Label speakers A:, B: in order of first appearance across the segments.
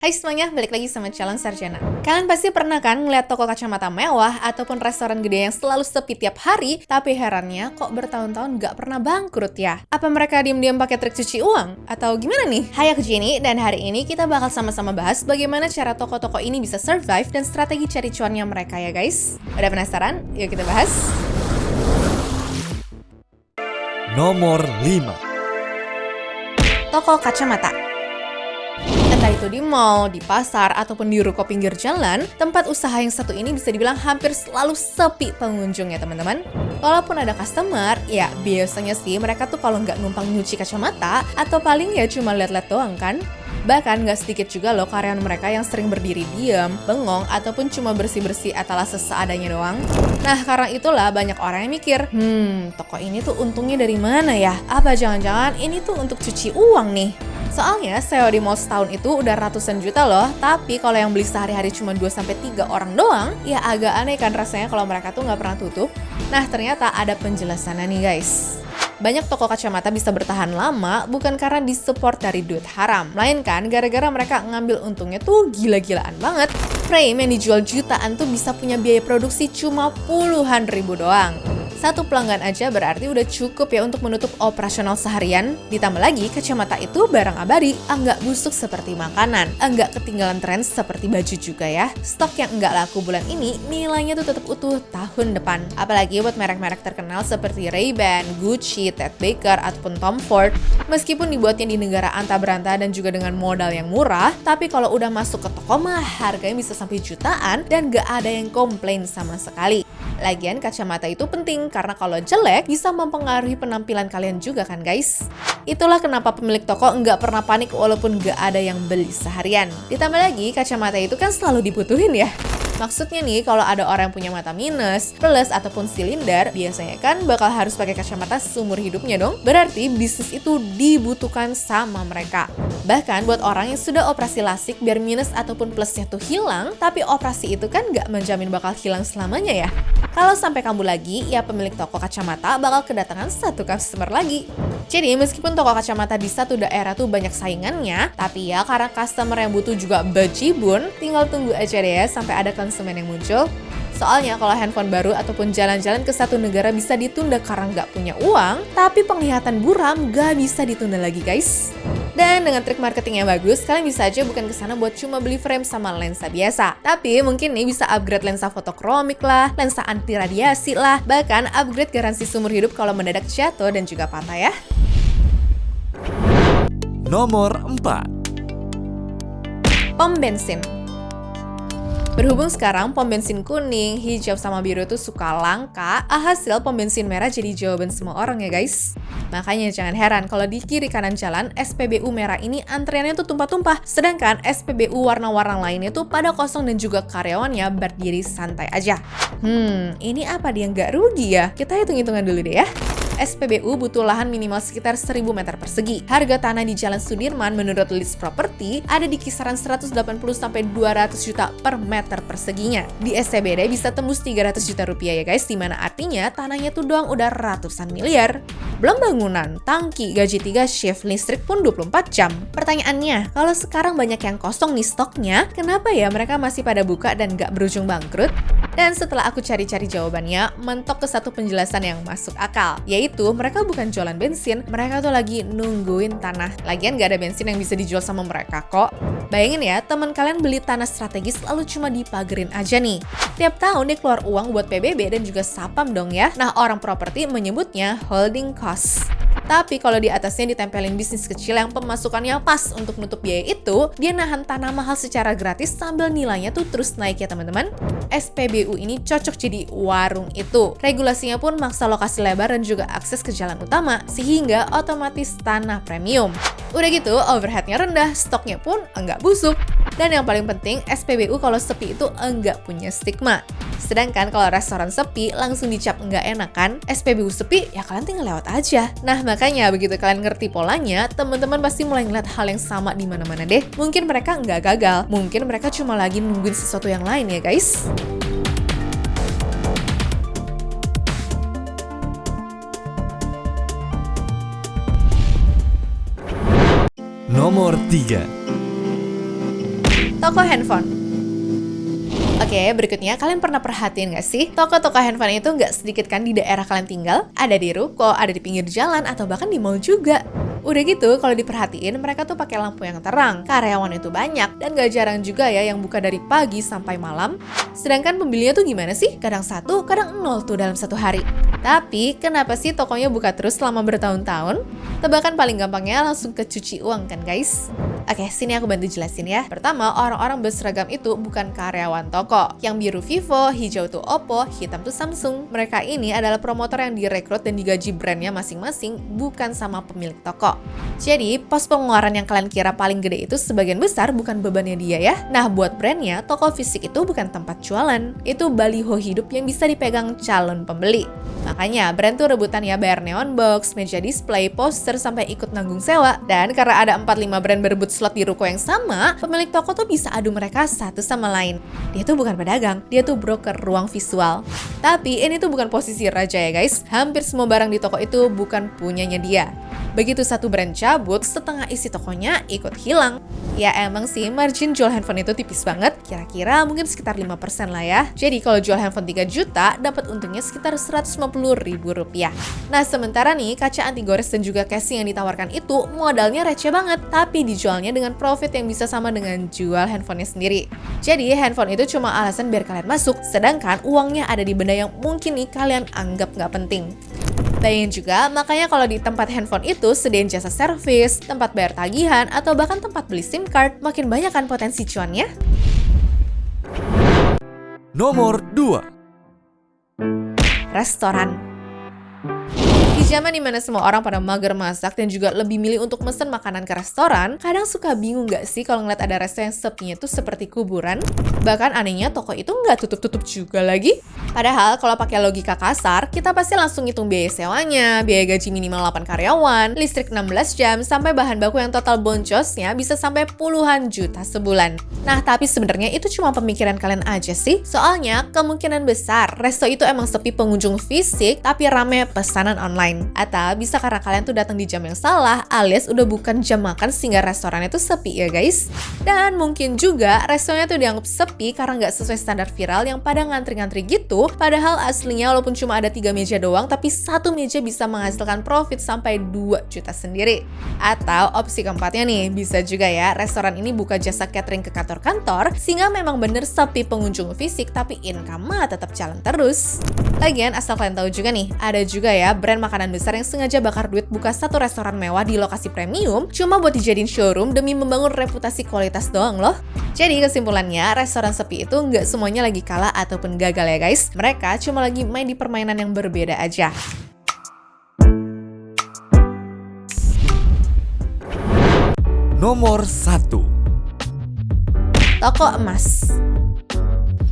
A: Hai semuanya, balik lagi sama Calon Sarjana. Kalian pasti pernah kan ngeliat toko kacamata mewah ataupun restoran gede yang selalu sepi tiap hari, tapi herannya kok bertahun-tahun nggak pernah bangkrut ya? Apa mereka diam-diam pakai trik cuci uang? Atau gimana nih? Hai, aku Jenny, dan hari ini kita bakal sama-sama bahas bagaimana cara toko-toko ini bisa survive dan strategi cari cuannya mereka ya guys. Udah penasaran? Yuk kita bahas.
B: Nomor 5.
A: Toko kacamata. Entah itu di mall, di pasar, ataupun di ruko pinggir jalan, tempat usaha yang satu ini bisa dibilang hampir selalu sepi pengunjung ya teman-teman. Walaupun ada customer, ya biasanya sih mereka tuh kalau nggak numpang nyuci kacamata, atau paling ya cuma lihat-lihat doang kan. Bahkan nggak sedikit juga loh karyawan mereka yang sering berdiri diam, bengong, ataupun cuma bersih-bersih etalase seadanya doang. Nah, karena itulah banyak orang yang mikir, toko ini tuh untungnya dari mana ya? Apa jangan-jangan ini tuh untuk cuci uang nih? Soalnya sewa di mall setahun itu udah ratusan juta loh, tapi kalau yang beli sehari-hari cuma 2-3 orang doang, ya agak aneh kan rasanya kalau mereka tuh nggak pernah tutup. Nah, ternyata ada penjelasannya nih guys. Banyak toko kacamata bisa bertahan lama bukan karena disupport dari duit haram, melainkan gara-gara mereka ngambil untungnya tuh gila-gilaan banget. Frame yang dijual jutaan tuh bisa punya biaya produksi cuma puluhan ribu doang. Satu pelanggan aja berarti udah cukup ya untuk menutup operasional seharian. Ditambah lagi, kacamata itu barang abadi, enggak busuk seperti makanan, enggak ketinggalan tren seperti baju juga ya. Stok yang enggak laku bulan ini, nilainya tuh tetap utuh tahun depan. Apalagi buat merek-merek terkenal seperti Ray-Ban, Gucci, Ted Baker, ataupun Tom Ford. Meskipun dibuatnya di negara anta beranta dan juga dengan modal yang murah, tapi kalau udah masuk ke toko mah harganya bisa sampai jutaan dan gak ada yang komplain sama sekali. Lagian kacamata itu penting karena kalau jelek bisa mempengaruhi penampilan kalian juga kan guys. Itulah kenapa pemilik toko nggak pernah panik walaupun nggak ada yang beli seharian. Ditambah lagi kacamata itu kan selalu dibutuhin ya. Maksudnya nih, kalau ada orang yang punya mata minus, plus, ataupun silinder, biasanya kan bakal harus pakai kacamata seumur hidupnya dong. Berarti bisnis itu dibutuhkan sama mereka. Bahkan buat orang yang sudah operasi lasik biar minus ataupun plusnya tuh hilang, tapi operasi itu kan nggak menjamin bakal hilang selamanya ya. Kalau sampai kambuh lagi, ya pemilik toko kacamata bakal kedatangan satu customer lagi. Jadi meskipun toko kacamata di satu daerah tuh banyak saingannya, tapi ya karena customer yang butuh juga bejibun, tinggal tunggu aja deh ya sampai ada konsumen yang muncul. Soalnya kalau handphone baru ataupun jalan-jalan ke satu negara bisa ditunda karena nggak punya uang, tapi penglihatan buram nggak bisa ditunda lagi guys. Dan dengan trik marketing yang bagus, kalian bisa aja bukan kesana buat cuma beli frame sama lensa biasa. Tapi mungkin nih bisa upgrade lensa fotokromik lah, lensa anti radiasi lah, bahkan upgrade garansi seumur hidup kalau mendadak jatuh dan juga patah ya.
B: Nomor 4.
A: Pom bensin. Berhubung sekarang pom bensin kuning, hijau, sama biru itu suka langka, alhasil pom bensin merah jadi jawaban semua orang ya guys. Makanya jangan heran kalau di kiri kanan jalan SPBU merah ini antriannya tuh tumpah-tumpah, sedangkan SPBU warna-warna lainnya tuh pada kosong dan juga karyawannya berdiri santai aja. Ini apa dia nggak rugi ya? Kita hitung-hitungan dulu deh ya. SPBU butuh lahan minimal sekitar 1000 meter persegi. Harga tanah di Jalan Sudirman menurut list properti ada di kisaran 180 sampai 200 juta per meter perseginya. Di SCBD bisa tembus 300 juta rupiah ya guys, dimana artinya tanahnya tuh doang udah ratusan miliar. Belum bangunan, tangki, gaji 3 shift, listrik pun 24 jam. Pertanyaannya, kalau sekarang banyak yang kosong nih stoknya, kenapa ya mereka masih pada buka dan gak berujung bangkrut? Dan setelah aku cari-cari jawabannya, mentok ke satu penjelasan yang masuk akal, yaitu mereka bukan jualan bensin, mereka tuh lagi nungguin tanah. Lagian gak ada bensin yang bisa dijual sama mereka kok. Bayangin ya, teman kalian beli tanah strategis lalu cuma dipagerin aja nih. Tiap tahun dia keluar uang buat PBB dan juga sapam dong ya. Nah, orang properti menyebutnya holding cost. Tapi kalau di atasnya ditempelin bisnis kecil yang pemasukannya pas untuk nutup biaya itu, dia nahan tanah mahal secara gratis sambil nilainya tuh terus naik ya teman-teman. SPBU ini cocok jadi warung itu. Regulasinya pun maksa lokasi lebar dan juga akses ke jalan utama, sehingga otomatis tanah premium. Udah gitu, overheadnya rendah, stoknya pun enggak busuk. Dan yang paling penting, SPBU kalau sepi itu enggak punya stigma. Sedangkan kalau restoran sepi, langsung dicap enggak enak kan? SPBU sepi, ya kalian tinggal lewat aja. Nah, makanya begitu kalian ngerti polanya, teman-teman pasti mulai ngeliat hal yang sama di mana-mana deh. Mungkin mereka enggak gagal, mungkin mereka cuma lagi nungguin sesuatu yang lain ya guys.
B: Nomor 3.
A: Toko handphone. Oke, berikutnya kalian pernah perhatiin nggak sih? Toko-toko handphone itu nggak sedikit kan di daerah kalian tinggal? Ada di ruko, ada di pinggir jalan, atau bahkan di mall juga. Udah gitu, kalau diperhatiin, mereka tuh pakai lampu yang terang. Karyawan itu banyak, dan gak jarang juga ya yang buka dari pagi sampai malam. Sedangkan pembelinya tuh gimana sih? Kadang 1, kadang 0 tuh dalam satu hari. Tapi, kenapa sih tokonya buka terus selama bertahun-tahun? Tebakan paling gampangnya langsung ke cuci uang kan guys? Oke, sini aku bantu jelasin ya. Pertama, orang-orang berseragam itu bukan karyawan toko. Yang biru Vivo, hijau tuh Oppo, hitam tuh Samsung. Mereka ini adalah promotor yang direkrut dan digaji brandnya masing-masing, bukan sama pemilik toko. Jadi, pos pengeluaran yang kalian kira paling gede itu sebagian besar bukan bebannya dia ya. Nah, buat brandnya, toko fisik itu bukan tempat jualan. Itu baliho hidup yang bisa dipegang calon pembeli. Makanya, brand tuh rebutan ya bayar neon box, meja display, poster, sampai ikut nanggung sewa. Dan karena ada 4-5 brand berebut slot di ruko yang sama, pemilik toko tuh bisa adu mereka satu sama lain. Dia tuh bukan pedagang, dia tuh broker ruang visual. Tapi ini tuh bukan posisi raja ya guys. Hampir semua barang di toko itu bukan punyanya dia. Begitu satu brand cabut, setengah isi tokonya ikut hilang. Ya emang sih, margin jual handphone itu tipis banget, kira-kira mungkin sekitar 5% lah ya. Jadi kalau jual handphone 3 juta, dapat untungnya sekitar Rp150.000. Nah sementara nih, kaca anti gores dan juga casing yang ditawarkan itu modalnya receh banget, tapi dijualnya dengan profit yang bisa sama dengan jual handphonenya sendiri. Jadi handphone itu cuma alasan biar kalian masuk, sedangkan uangnya ada di benda yang mungkin nih kalian anggap nggak penting. Bayangin juga, makanya kalau di tempat handphone itu sediain jasa servis, tempat bayar tagihan, atau bahkan tempat beli SIM card, makin banyak kan potensi cuannya.
B: Nomor 2.
A: Restoran. Di zaman dimana semua orang pada mager masak dan juga lebih milih untuk mesen makanan ke restoran, kadang suka bingung gak sih kalau ngeliat ada resto yang sepinya tuh seperti kuburan? Bahkan anehnya toko itu nggak tutup-tutup juga lagi. Padahal kalau pakai logika kasar, kita pasti langsung hitung biaya sewanya, biaya gaji minimal 8 karyawan, listrik 16 jam, sampai bahan baku yang total boncosnya bisa sampai puluhan juta sebulan. Nah, tapi sebenarnya itu cuma pemikiran kalian aja sih. Soalnya, kemungkinan besar resto itu emang sepi pengunjung fisik, tapi rame pesanan online. Atau bisa karena kalian tuh datang di jam yang salah, alias udah bukan jam makan sehingga restorannya tuh sepi ya guys. Dan mungkin juga restonya tuh dianggap sepi karena nggak sesuai standar viral yang pada ngantri-ngantri gitu. Padahal aslinya walaupun cuma ada 3 meja doang, tapi satu meja bisa menghasilkan profit sampai 2 juta sendiri. Atau opsi keempatnya nih, bisa juga ya restoran ini buka jasa catering ke kantor-kantor, sehingga memang bener sepi pengunjung fisik, tapi income mah tetap jalan terus. Lagian asal kalian tahu juga nih, ada juga ya brand makanan besar yang sengaja bakar duit buka satu restoran mewah di lokasi premium cuma buat dijadiin showroom demi membangun reputasi kualitas doang loh. Jadi kesimpulannya, restoran sepi itu nggak semuanya lagi kalah ataupun gagal ya guys. Mereka cuma lagi main di permainan yang berbeda aja.
B: Nomor 1.
A: Toko emas.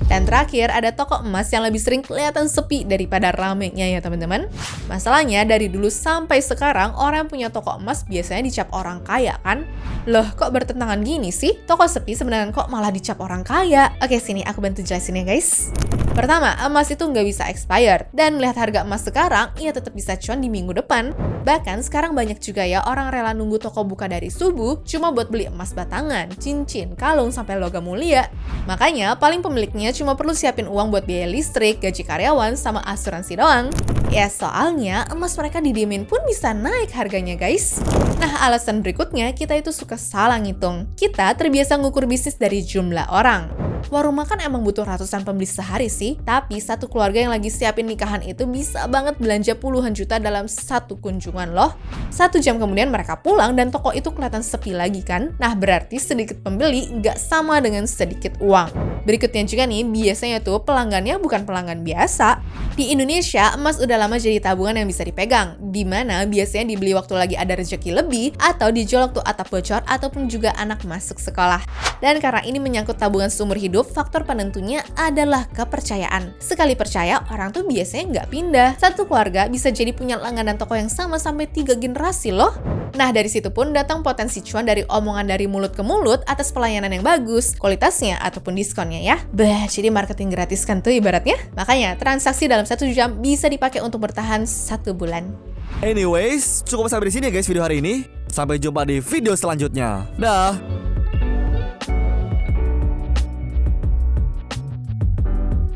A: Dan terakhir, ada toko emas yang lebih sering kelihatan sepi daripada ramenya ya teman-teman. Masalahnya, dari dulu sampai sekarang, orang yang punya toko emas biasanya dicap orang kaya kan? Loh, kok bertentangan gini sih? Toko sepi sebenarnya kok malah dicap orang kaya? Oke, sini aku bantu jelasin ya guys. Pertama, emas itu nggak bisa expired. Dan melihat harga emas sekarang, ia tetap bisa cuan di minggu depan. Bahkan sekarang banyak juga ya orang rela nunggu toko buka dari subuh cuma buat beli emas batangan, cincin, kalung, sampai logam mulia. Makanya paling pemiliknya cuma perlu siapin uang buat biaya listrik, gaji karyawan, sama asuransi doang. Ya soalnya emas mereka didiemin pun bisa naik harganya guys. Nah alasan berikutnya, kita itu suka salah ngitung. Kita terbiasa ngukur bisnis dari jumlah orang. Warung makan emang butuh ratusan pembeli sehari sih, tapi satu keluarga yang lagi siapin nikahan itu bisa banget belanja puluhan juta dalam satu kunjungan loh. 1 jam kemudian mereka pulang dan toko itu kelihatan sepi lagi kan? Nah berarti sedikit pembeli nggak sama dengan sedikit uang. Berikutnya juga nih, biasanya tuh pelanggannya bukan pelanggan biasa. Di Indonesia, emas udah lama jadi tabungan yang bisa dipegang, dimana biasanya dibeli waktu lagi ada rezeki lebih, atau dijual waktu atap bocor, ataupun juga anak masuk sekolah. Dan karena ini menyangkut tabungan seumur hidup, faktor penentunya adalah kepercayaan. Sekali percaya, orang tuh biasanya nggak pindah. Satu keluarga bisa jadi punya langganan toko yang sama sampai 3 generasi loh. Nah dari situ pun datang potensi cuan dari omongan dari mulut ke mulut atas pelayanan yang bagus, kualitasnya, ataupun diskonnya ya. Bah, jadi marketing gratis kan tuh ibaratnya. Makanya transaksi dalam 1 jam bisa dipakai untuk bertahan 1 bulan.
B: Anyways, cukup sampai di sini ya guys video hari ini. Sampai jumpa di video selanjutnya. Dah.